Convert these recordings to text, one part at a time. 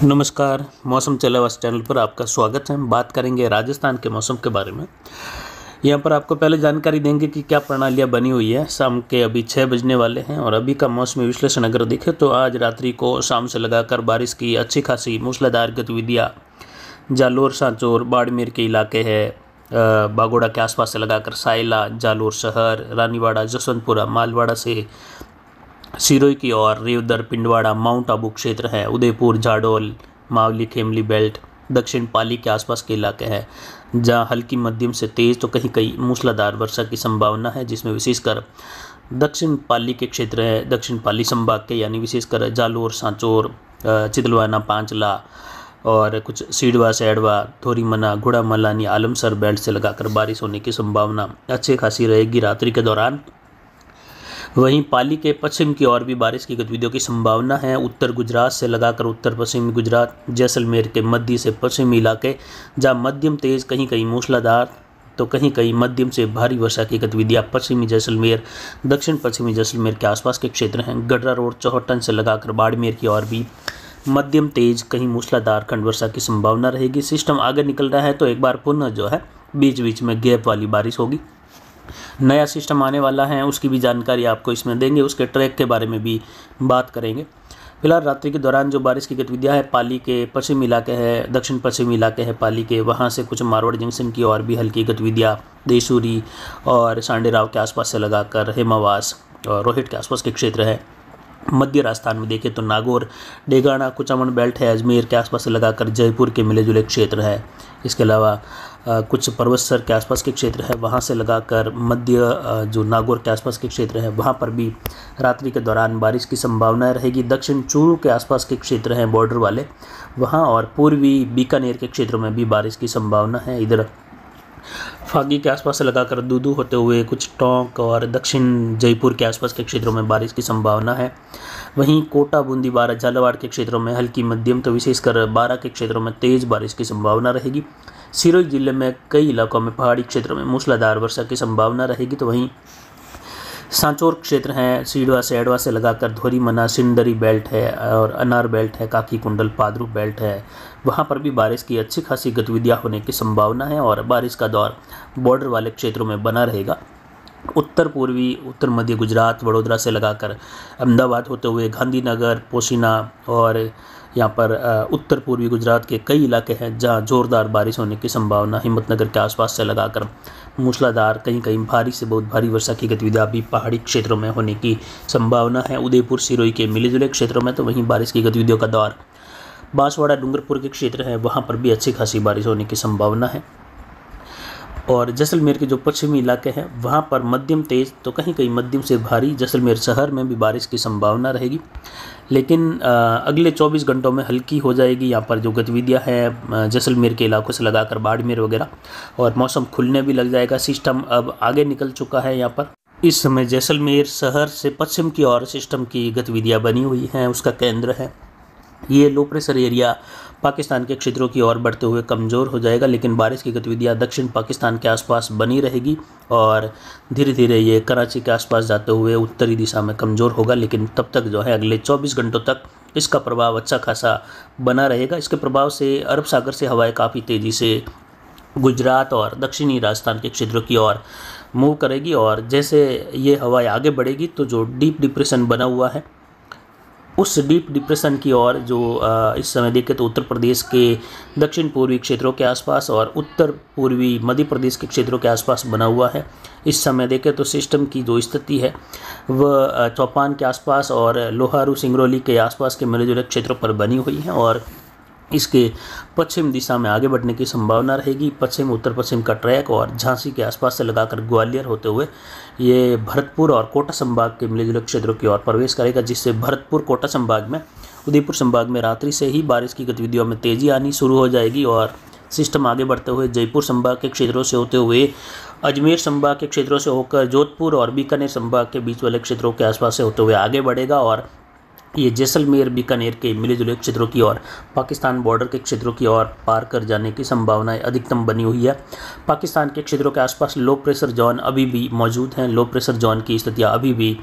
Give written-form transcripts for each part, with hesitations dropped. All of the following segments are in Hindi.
नमस्कार, मौसम चलेवास चैनल पर आपका स्वागत है। हम बात करेंगे राजस्थान के मौसम के बारे में। यहाँ पर आपको पहले जानकारी देंगे कि क्या प्रणालियाँ बनी हुई है। शाम के अभी 6 बजने वाले हैं और अभी का मौसमी विश्लेषण अगर देखें तो आज रात्रि को शाम से लगाकर बारिश की अच्छी खासी मूसलाधार गतिविधियाँ जालोर, सांचौर, बाड़मेर के इलाके है, बागोड़ा के आसपास से लगाकर सायला, जालोर शहर, रानीवाड़ा, जसवंतपुरा, मालवाड़ा से सिरोही की ओर, रेवदर, पिंडवाड़ा, माउंट आबू क्षेत्र है, उदयपुर, जाडौल, मावली, खेमली बेल्ट, दक्षिण पाली के आसपास के इलाके हैं जहां हल्की मध्यम से तेज़ तो कहीं कहीं मूसलाधार वर्षा की संभावना है, जिसमें विशेषकर दक्षिण पाली के क्षेत्र है, दक्षिण पाली संभाग के यानी विशेषकर जालोर, सांचौर, चितलवाना, पांचला और कुछ सीडवा, सैडवा, थोरीमना, घुड़ा मलानी, आलमसर बेल्ट से लगाकर बारिश होने की संभावना अच्छी खासी रहेगी रात्रि के दौरान। वहीं पाली के पश्चिम की ओर भी बारिश की गतिविधियों की संभावना है। उत्तर गुजरात से लगाकर उत्तर पश्चिमी गुजरात, जैसलमेर के मध्य से पश्चिमी इलाके जहां मध्यम तेज कहीं कहीं मूसलाधार तो कहीं कहीं मध्यम से भारी वर्षा की गतिविधियां पश्चिमी जैसलमेर, दक्षिण पश्चिमी जैसलमेर के आसपास के क्षेत्र हैं। गडरा रोड, चौहटन से लगाकर बाड़मेर की ओर भी मध्यम तेज कहीं मूसलाधार खंड वर्षा की संभावना रहेगी। सिस्टम आगे निकल रहा है तो एक बार पुनः जो है बीच बीच में गैप वाली बारिश होगी। नया सिस्टम आने वाला है, उसकी भी जानकारी आपको इसमें देंगे, उसके ट्रैक के बारे में भी बात करेंगे। फिलहाल रात्रि के दौरान जो बारिश की गतिविधियां है, पाली के पश्चिमी इलाके है, दक्षिण पश्चिमी इलाके है पाली के, वहां से कुछ मारवाड़ जंक्शन की और भी हल्की गतिविधियां देसूरी और सांडेराव के आसपास से लगाकर हेमावास और रोहित के आसपास के क्षेत्र है। मध्य राजस्थान में देखें तो नागौर, डेगाना, कुचामन बेल्ट है, अजमेर के आसपास से लगाकर जयपुर के मिले जुले क्षेत्र है। इसके अलावा कुछ पर्वतसर के आसपास के क्षेत्र है, वहाँ से लगाकर मध्य जो नागौर के आसपास के क्षेत्र है वहाँ पर भी रात्रि के दौरान बारिश की संभावना रहेगी। दक्षिण चूरू के आसपास के क्षेत्र हैं बॉर्डर वाले, वहाँ और पूर्वी बीकानेर के क्षेत्रों में भी बारिश की संभावना है। इधर फागी के आसपास से लगाकर दूदू होते हुए कुछ टोंक और दक्षिण जयपुर के आसपास के क्षेत्रों में बारिश की संभावना है। वहीं कोटा, बूंदी, बारां, झालावाड़ के क्षेत्रों में हल्की मध्यम तो विशेषकर बारां के क्षेत्रों में तेज बारिश की संभावना रहेगी। सिरोही जिले में कई इलाकों में पहाड़ी क्षेत्रों में मूसलाधार वर्षा की संभावना रहेगी। तो वहीं सांचौर क्षेत्र हैं, सीडवा, सैडवा से लगाकर धोरीमना, सिंदरी बेल्ट है और अनार बेल्ट है, काकी कुंडल, पादरू बेल्ट है, वहाँ पर भी बारिश की अच्छी खासी गतिविधियाँ होने की संभावना है और बारिश का दौर बॉर्डर वाले क्षेत्रों में बना रहेगा। उत्तर पूर्वी, उत्तर मध्य गुजरात, वडोदरा से लगाकर अहमदाबाद होते हुए गांधीनगर, पोशीना और यहाँ पर उत्तर पूर्वी गुजरात के कई इलाके हैं जहाँ जोरदार बारिश होने की संभावना। हिम्मतनगर के आसपास से लगाकर मूसलाधार कहीं कहीं भारी से बहुत भारी वर्षा की गतिविधियाँ भी पहाड़ी क्षेत्रों में होने की संभावना है। उदयपुर, सिरोही के मिले जुले क्षेत्रों में तो वहीं बारिश की गतिविधियों का दौर बांसवाड़ा, डूंगरपुर के क्षेत्र हैं, वहाँ पर भी अच्छी खासी बारिश होने की संभावना है। और जैसलमेर के जो पश्चिमी इलाके हैं वहाँ पर मध्यम तेज तो कहीं कहीं मध्यम से भारी, जैसलमेर शहर में भी बारिश की संभावना रहेगी, लेकिन अगले 24 घंटों में हल्की हो जाएगी। यहाँ पर जो गतिविधियाँ हैं जैसलमेर के इलाकों से लगाकर बाड़मेर वगैरह, और मौसम खुलने भी लग जाएगा। सिस्टम अब आगे निकल चुका है। यहाँ पर इस समय जैसलमेर शहर से पश्चिम की ओर सिस्टम की गतिविधियाँ बनी हुई हैं, उसका केंद्र है। ये लो प्रेशर एरिया पाकिस्तान के क्षेत्रों की ओर बढ़ते हुए कमज़ोर हो जाएगा, लेकिन बारिश की गतिविधियां दक्षिण पाकिस्तान के आसपास बनी रहेगी और धीरे धीरे ये कराची के आसपास जाते हुए उत्तरी दिशा में कमज़ोर होगा। लेकिन तब तक जो है अगले 24 घंटों तक इसका प्रभाव अच्छा खासा बना रहेगा। इसके प्रभाव से अरब सागर से हवाएं काफ़ी तेज़ी से गुजरात और दक्षिणी राजस्थान के क्षेत्रों की ओर मूव करेगी, और जैसे ये हवाएँ आगे बढ़ेगी तो जो डीप डिप्रेशन बना हुआ है उस डीप डिप्रेशन की ओर जो इस समय देखें तो उत्तर प्रदेश के दक्षिण पूर्वी क्षेत्रों के आसपास और उत्तर पूर्वी मध्य प्रदेश के क्षेत्रों के आसपास बना हुआ है। इस समय देखें तो सिस्टम की जो स्थिति है वह चौपान के आसपास और लोहारू, सिंगरौली के आसपास के मिले जुले क्षेत्रों पर बनी हुई है और इसके पश्चिम दिशा में आगे बढ़ने की संभावना रहेगी। पश्चिम उत्तर पश्चिम का ट्रैक और झांसी के आसपास से लगाकर ग्वालियर होते हुए ये भरतपुर और कोटा संभाग के मिले जुले क्षेत्रों की ओर प्रवेश करेगा, जिससे भरतपुर, कोटा संभाग में, उदयपुर संभाग में रात्रि से ही बारिश की गतिविधियों में तेज़ी आनी शुरू हो जाएगी और सिस्टम आगे बढ़ते हुए जयपुर संभाग के क्षेत्रों से होते हुए अजमेर संभाग के क्षेत्रों से होकर जोधपुर और बीकानेर संभाग के बीच वाले क्षेत्रों के आसपास से होते हुए आगे बढ़ेगा और ये जैसलमेर बीकानेर के मिले जुले क्षेत्रों की ओर, पाकिस्तान बॉर्डर के क्षेत्रों की ओर पार कर जाने की संभावनाएं अधिकतम बनी हुई है। पाकिस्तान के क्षेत्रों के आसपास लो प्रेशर जोन अभी भी मौजूद हैं, लो प्रेशर जोन की स्थितियां अभी भी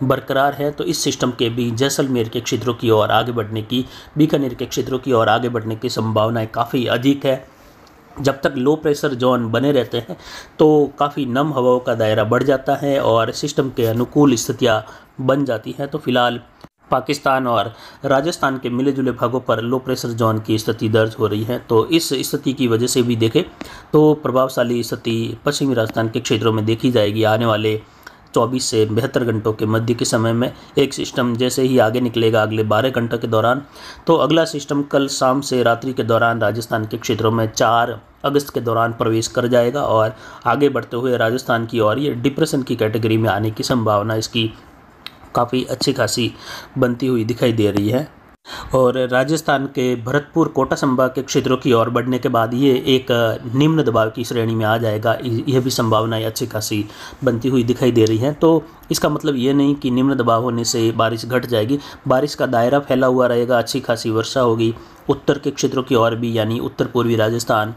बरकरार है। तो इस सिस्टम के भी जैसलमेर के क्षेत्रों की ओर आगे बढ़ने की, बीकानेर के क्षेत्रों की ओर आगे बढ़ने की संभावनाएं काफ़ी अधिक है। जब तक लो प्रेशर जोन बने रहते हैं तो काफ़ी नम हवाओं का दायरा बढ़ जाता है और सिस्टम के अनुकूल स्थितियाँ बन जाती हैं। तो फिलहाल पाकिस्तान और राजस्थान के मिले जुले भागों पर लो प्रेशर जोन की स्थिति दर्ज हो रही है। तो इस स्थिति की वजह से भी देखें तो प्रभावशाली स्थिति पश्चिमी राजस्थान के क्षेत्रों में देखी जाएगी। आने वाले 24 से 72 घंटों के मध्य के समय में एक सिस्टम जैसे ही आगे निकलेगा अगले 12 घंटों के दौरान, तो अगला सिस्टम कल शाम से रात्रि के दौरान राजस्थान के क्षेत्रों में 4 अगस्त के दौरान प्रवेश कर जाएगा और आगे बढ़ते हुए राजस्थान की ओर ये डिप्रेशन की कैटेगरी में आने की संभावना इसकी काफ़ी अच्छी खासी बनती हुई दिखाई दे रही है। और राजस्थान के भरतपुर कोटा संभाग के क्षेत्रों की ओर बढ़ने के बाद ये एक निम्न दबाव की श्रेणी में आ जाएगा। यह भी संभावनाएं अच्छी खासी बनती हुई दिखाई दे रही हैं। तो इसका मतलब ये नहीं कि निम्न दबाव होने से बारिश घट जाएगी, बारिश का दायरा फैला हुआ रहेगा, अच्छी खासी वर्षा होगी। उत्तर के क्षेत्रों की ओर भी यानी उत्तर पूर्वी राजस्थान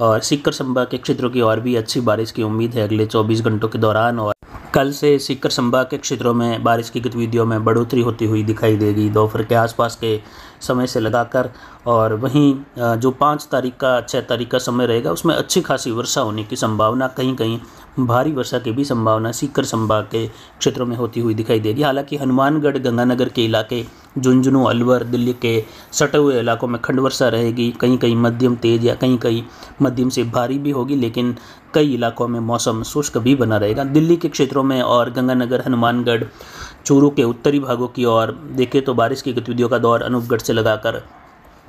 और सीकर संभाग के क्षेत्रों की ओर भी अच्छी बारिश की उम्मीद है अगले 24 घंटों के दौरान। और कल से सीकर संभाग के क्षेत्रों में बारिश की गतिविधियों में बढ़ोतरी होती हुई दिखाई देगी दोपहर के आसपास के समय से लगाकर। और वहीं जो 5 तारीख का 6 तारीख का समय रहेगा उसमें अच्छी खासी वर्षा होने की संभावना, कहीं कहीं भारी वर्षा की भी संभावना सीकर संभाग के क्षेत्रों में होती हुई दिखाई देगी। हालांकि हनुमानगढ़ गंगानगर के इलाके, झुंझुनू अलवर दिल्ली के सटे हुए इलाकों में खंड वर्षा रहेगी, कहीं कहीं मध्यम तेज या कहीं कहीं मध्यम से भारी भी होगी, लेकिन कई इलाकों में मौसम शुष्क भी बना रहेगा। दिल्ली के क्षेत्रों में और गंगानगर, हनुमानगढ़, चूरू के उत्तरी भागों की ओर देखें तो बारिश की गतिविधियों का दौर अनूपगढ़ से लगाकर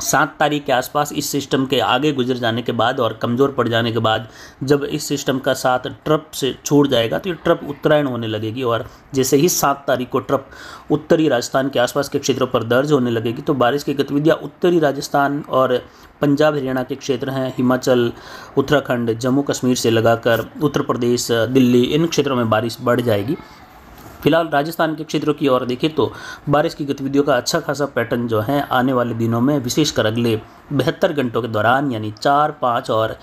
7 तारीख के आसपास इस सिस्टम के आगे गुजर जाने के बाद और कमज़ोर पड़ जाने के बाद जब इस सिस्टम का साथ ट्रप से छूट जाएगा तो ये ट्रप उत्तरायण होने लगेगी। और जैसे ही 7 तारीख को ट्रप उत्तरी राजस्थान के आसपास के क्षेत्रों पर दर्ज होने लगेगी तो बारिश की गतिविधियाँ उत्तरी राजस्थान और पंजाब हरियाणा के क्षेत्र हैं, हिमाचल, उत्तराखंड, जम्मू कश्मीर से लगाकर उत्तर प्रदेश, दिल्ली, इन क्षेत्रों में बारिश बढ़ जाएगी। फिलहाल राजस्थान के क्षेत्रों की ओर देखें तो बारिश की गतिविधियों का अच्छा खासा पैटर्न जो है आने वाले दिनों में विशेषकर अगले 72 घंटों के दौरान यानी 4, 5 और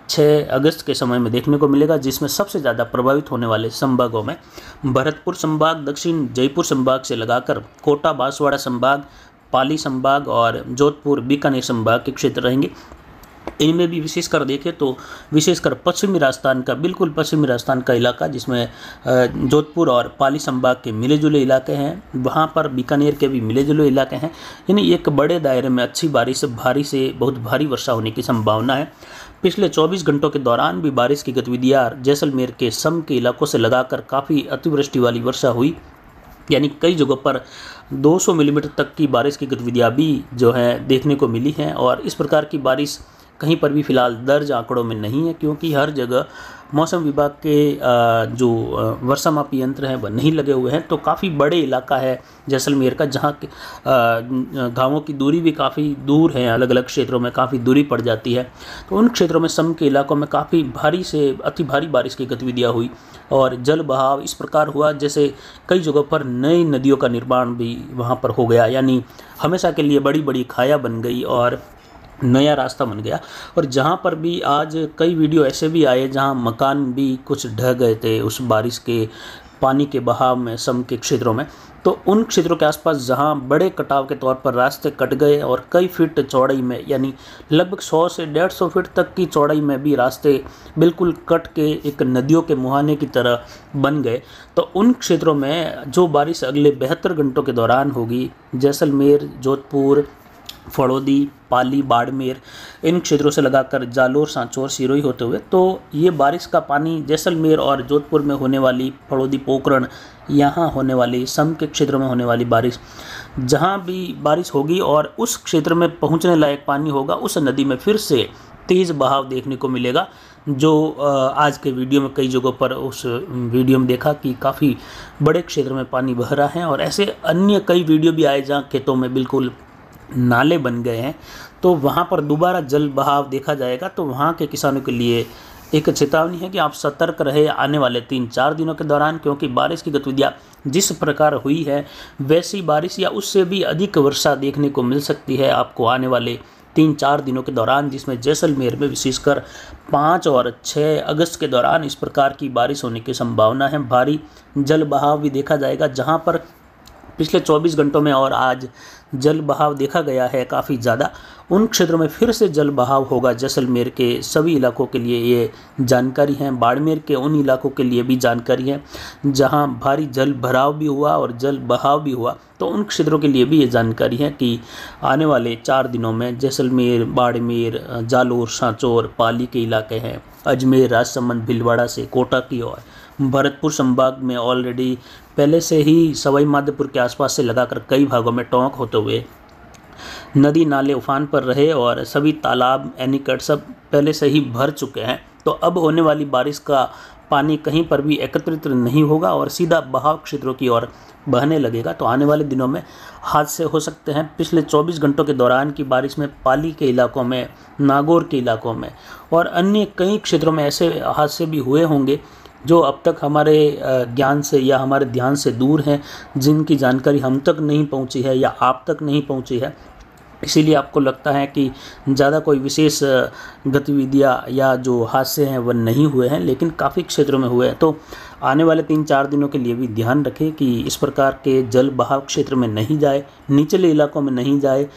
6 अगस्त के समय में देखने को मिलेगा, जिसमें सबसे ज़्यादा प्रभावित होने वाले संभागों में भरतपुर संभाग, दक्षिण जयपुर संभाग से लगाकर कोटा बांसवाड़ा संभाग, पाली संभाग और जोधपुर बीकानेर संभाग के क्षेत्र रहेंगे। इनमें भी विशेषकर देखें तो विशेषकर पश्चिमी राजस्थान का, बिल्कुल पश्चिमी राजस्थान का इलाका जिसमें जोधपुर और पाली संभाग के मिले जुले इलाके हैं, वहाँ पर बीकानेर के भी मिले जुले इलाके हैं। यानी एक बड़े दायरे में अच्छी बारिश, भारी से बहुत भारी वर्षा होने की संभावना है। पिछले 24 घंटों के दौरान भी बारिश की गतिविधियाँ जैसलमेर के सम के इलाकों से लगाकर काफ़ी अतिवृष्टि वाली वर्षा हुई, यानी कई जगहों पर 200 मिलीमीटर तक की बारिश की गतिविधियाँ भी जो है देखने को मिली हैं। और इस प्रकार की बारिश कहीं पर भी फिलहाल दर्ज आंकड़ों में नहीं है, क्योंकि हर जगह मौसम विभाग के जो वर्षा मापी यंत्र हैं वह नहीं लगे हुए हैं। तो काफ़ी बड़े इलाका है जैसलमेर का, जहाँ गांवों की दूरी भी काफ़ी दूर है, अलग अलग क्षेत्रों में काफ़ी दूरी पड़ जाती है। तो उन क्षेत्रों में सम के इलाकों में काफ़ी भारी से अति भारी बारिश की गतिविधियाँ हुई और जल बहाव इस प्रकार हुआ जैसे कई जगहों पर नई नदियों का निर्माण भी वहाँ पर हो गया, यानी हमेशा के लिए बड़ी बड़ी खाया बन गई और नया रास्ता बन गया। और जहाँ पर भी आज कई वीडियो ऐसे भी आए जहाँ मकान भी कुछ ढह गए थे उस बारिश के पानी के बहाव में सम के क्षेत्रों में। तो उन क्षेत्रों के आसपास जहाँ बड़े कटाव के तौर पर रास्ते कट गए और कई फीट चौड़ाई में, यानी लगभग 100 से 150 फीट तक की चौड़ाई में भी रास्ते बिल्कुल कट के एक नदियों के मुहाने की तरह बन गए, तो उन क्षेत्रों में जो बारिश अगले 72 घंटों के दौरान होगी, जैसलमेर, जोधपुर, फड़ौदी, पाली, बाड़मेर, इन क्षेत्रों से लगाकर जालोर, सांचौर, सिरोही होते हुए, तो ये बारिश का पानी जैसलमेर और जोधपुर में होने वाली, फड़ौदी, पोखरण, यहाँ होने वाली, सम के क्षेत्रों में होने वाली बारिश, जहाँ भी बारिश होगी और उस क्षेत्र में पहुँचने लायक पानी होगा, उस नदी में फिर से तेज़ बहाव देखने को मिलेगा। जो आज के वीडियो में कई जगहों पर उस वीडियो में देखा कि काफ़ी बड़े क्षेत्र में पानी बह रहा है, और ऐसे अन्य कई वीडियो भी आए जहाँ खेतों में बिल्कुल नाले बन गए हैं, तो वहाँ पर दोबारा जल बहाव देखा जाएगा। तो वहाँ के किसानों के लिए एक चेतावनी है कि आप सतर्क रहे आने वाले 3-4 दिनों के दौरान, क्योंकि बारिश की गतिविधियाँ जिस प्रकार हुई है वैसी बारिश या उससे भी अधिक वर्षा देखने को मिल सकती है आपको आने वाले 3-4 दिनों के दौरान, जिसमें जैसलमेर में विशेषकर 5 और 6 अगस्त के दौरान इस प्रकार की बारिश होने की संभावना है। भारी जल बहाव भी देखा जाएगा, जहां पर पिछले 24 घंटों में और आज जल बहाव देखा गया है काफ़ी ज़्यादा। उन क्षेत्रों में फिर से जल बहाव होगा। जैसलमेर के सभी इलाकों के लिए ये जानकारी है, बाड़मेर के उन इलाकों के लिए भी जानकारी है जहां भारी जल भराव भी हुआ और जल बहाव भी हुआ, तो उन क्षेत्रों के लिए भी ये जानकारी है कि आने वाले 4 दिनों में जैसलमेर, बाड़मेर, जालोर, सांचौर, पाली के इलाके हैं, अजमेर, राजसमंद, भीलवाड़ा से कोटा की ओर, भरतपुर संभाग में ऑलरेडी पहले से ही सवाई माधोपुर के आसपास से लगाकर कई भागों में टोंक होते हुए नदी नाले उफान पर रहे और सभी तालाब, एनीकट सब पहले से ही भर चुके हैं। तो अब होने वाली बारिश का पानी कहीं पर भी एकत्रित नहीं होगा और सीधा बहाव क्षेत्रों की ओर बहने लगेगा। तो आने वाले दिनों में हादसे हो सकते हैं। पिछले 24 घंटों के दौरान की बारिश में पाली के इलाकों में, नागौर के इलाकों में और अन्य कई क्षेत्रों में ऐसे हादसे भी हुए होंगे जो अब तक हमारे ज्ञान से या हमारे ध्यान से दूर हैं, जिनकी जानकारी हम तक नहीं पहुंची है या आप तक नहीं पहुंची है। इसीलिए आपको लगता है कि ज़्यादा कोई विशेष गतिविधियाँ या जो हादसे हैं वह नहीं हुए हैं, लेकिन काफ़ी क्षेत्रों में हुए हैं। तो आने वाले 3-4 दिनों के लिए भी ध्यान रखें कि इस प्रकार के जल बहाव क्षेत्र में नहीं जाए, निचले इलाकों में नहीं जाए,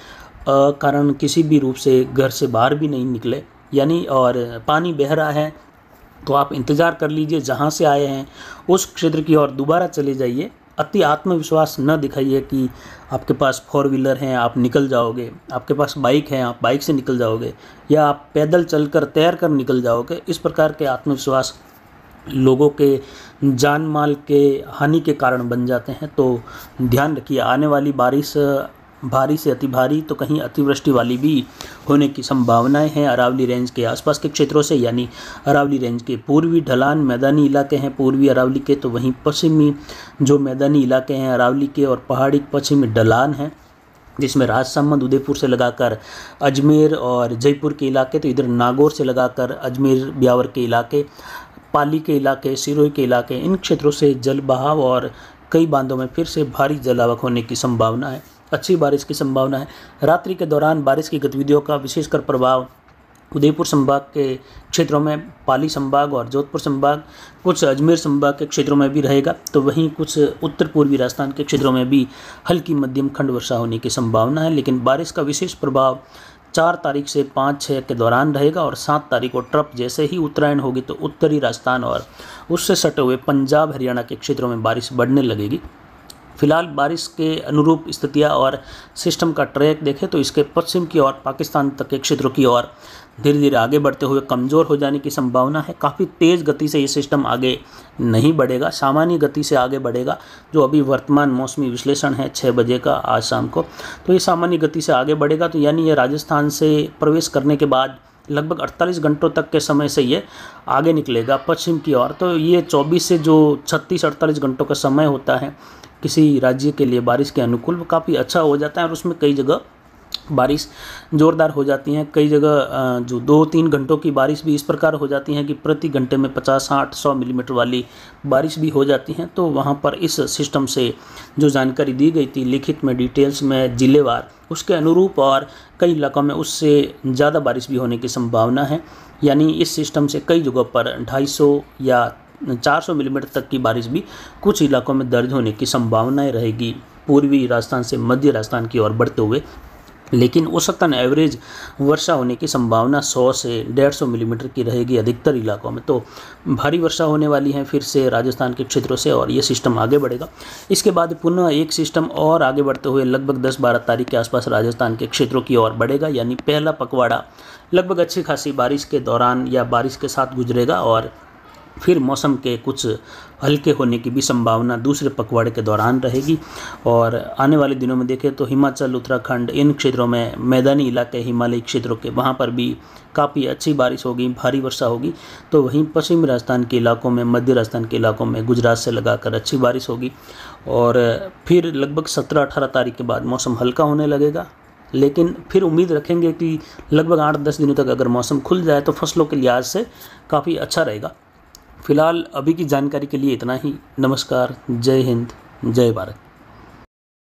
कारण किसी भी रूप से घर से बाहर भी नहीं निकले। यानी और पानी बह रहा है तो आप इंतज़ार कर लीजिए, जहाँ से आए हैं उस क्षेत्र की ओर दोबारा चले जाइए। अति आत्मविश्वास न दिखाइए कि आपके पास 4 व्हीलर हैं आप निकल जाओगे, आपके पास बाइक है आप बाइक से निकल जाओगे, या आप पैदल चलकर तैर कर निकल जाओगे। इस प्रकार के आत्मविश्वास लोगों के जान माल के हानि के कारण बन जाते हैं। तो ध्यान रखिए, आने वाली बारिश भारी से अति भारी तो कहीं अतिवृष्टि वाली भी होने की संभावनाएं हैं अरावली रेंज के आसपास के क्षेत्रों से। यानी अरावली रेंज के पूर्वी ढलान मैदानी इलाके हैं पूर्वी अरावली के, तो वहीं पश्चिमी जो मैदानी इलाके हैं अरावली के और पहाड़ी पश्चिमी ढलान हैं, जिसमें राजसमंद, उदयपुर से लगाकर अजमेर और जयपुर के इलाके, तो इधर नागौर से लगाकर अजमेर, ब्यावर के इलाके, पाली के इलाके, सिरोही के इलाके, इन क्षेत्रों से जल बहाव और कई बांधों में फिर से भारी जल आवक होने की संभावना है। अच्छी बारिश की संभावना है। रात्रि के दौरान बारिश की गतिविधियों का विशेषकर प्रभाव उदयपुर संभाग के क्षेत्रों में, पाली संभाग और जोधपुर संभाग, कुछ अजमेर संभाग के क्षेत्रों में भी रहेगा। तो वहीं कुछ उत्तर पूर्वी राजस्थान के क्षेत्रों में भी हल्की मध्यम खंड वर्षा होने की संभावना है। लेकिन बारिश का विशेष प्रभाव 4 तारीख से 5-6 के दौरान रहेगा और 7 तारीख को ट्रप जैसे ही उत्तरायण होगी तो उत्तरी राजस्थान और उससे सटे हुए पंजाब, हरियाणा के क्षेत्रों में बारिश बढ़ने लगेगी। फिलहाल बारिश के अनुरूप स्थितियाँ और सिस्टम का ट्रैक देखें तो इसके पश्चिम की ओर पाकिस्तान तक के क्षेत्रों की ओर धीरे धीरे आगे बढ़ते हुए कमज़ोर हो जाने की संभावना है। काफ़ी तेज़ गति से ये सिस्टम आगे नहीं बढ़ेगा, सामान्य गति से आगे बढ़ेगा। जो अभी वर्तमान मौसमी विश्लेषण है 6 बजे का आज शाम को, तो ये सामान्य गति से आगे बढ़ेगा। तो यानी ये राजस्थान से प्रवेश करने के बाद लगभग 48 घंटों तक के समय से ये आगे निकलेगा पश्चिम की ओर। तो ये 24 से जो 36-48 घंटों का समय होता है किसी राज्य के लिए बारिश के अनुकूल, वो काफ़ी अच्छा हो जाता है और उसमें कई जगह बारिश ज़ोरदार हो जाती हैं। कई जगह जो 2-3 घंटों की बारिश भी इस प्रकार हो जाती हैं कि प्रति घंटे में 50, 60, 100 मिलीमीटर वाली बारिश भी हो जाती हैं। तो वहाँ पर इस सिस्टम से जो जानकारी दी गई थी लिखित में, डिटेल्स में, जिलेवार, उसके अनुरूप और कई इलाकों में उससे ज़्यादा बारिश भी होने की संभावना है। यानी इस सिस्टम से कई जगहों पर 250 या 400 मिलीमीटर तक की बारिश भी कुछ इलाकों में दर्ज होने की संभावनाएं रहेगी पूर्वी राजस्थान से मध्य राजस्थान की ओर बढ़ते हुए। लेकिन औसतन एवरेज वर्षा होने की संभावना 100 से 150 मिलीमीटर की रहेगी अधिकतर इलाकों में। तो भारी वर्षा होने वाली है फिर से राजस्थान के क्षेत्रों से और ये सिस्टम आगे बढ़ेगा। इसके बाद पुनः एक सिस्टम और आगे बढ़ते हुए लगभग 10-12 तारीख के आसपास राजस्थान के क्षेत्रों की ओर बढ़ेगा। यानी पहला पखवाड़ा लगभग अच्छी खासी बारिश के दौरान या बारिश के साथ गुजरेगा और फिर मौसम के कुछ हल्के होने की भी संभावना दूसरे पखवाड़े के दौरान रहेगी। और आने वाले दिनों में देखें तो हिमाचल, उत्तराखंड, इन क्षेत्रों में मैदानी इलाके, हिमालयी क्षेत्रों के, वहाँ पर भी काफ़ी अच्छी बारिश होगी, भारी वर्षा होगी। तो वहीं पश्चिमी राजस्थान के इलाकों में, मध्य राजस्थान के इलाकों में गुजरात से लगाकर अच्छी बारिश होगी। और फिर लगभग 17-18 तारीख के बाद मौसम हल्का होने लगेगा लेकिन फिर उम्मीद रखेंगे कि लगभग 8-10 दिनों तक अगर मौसम खुल जाए तो फसलों के लिहाज से काफ़ी अच्छा रहेगा। फिलहाल अभी की जानकारी के लिए इतना ही। नमस्कार, जय हिंद, जय भारत।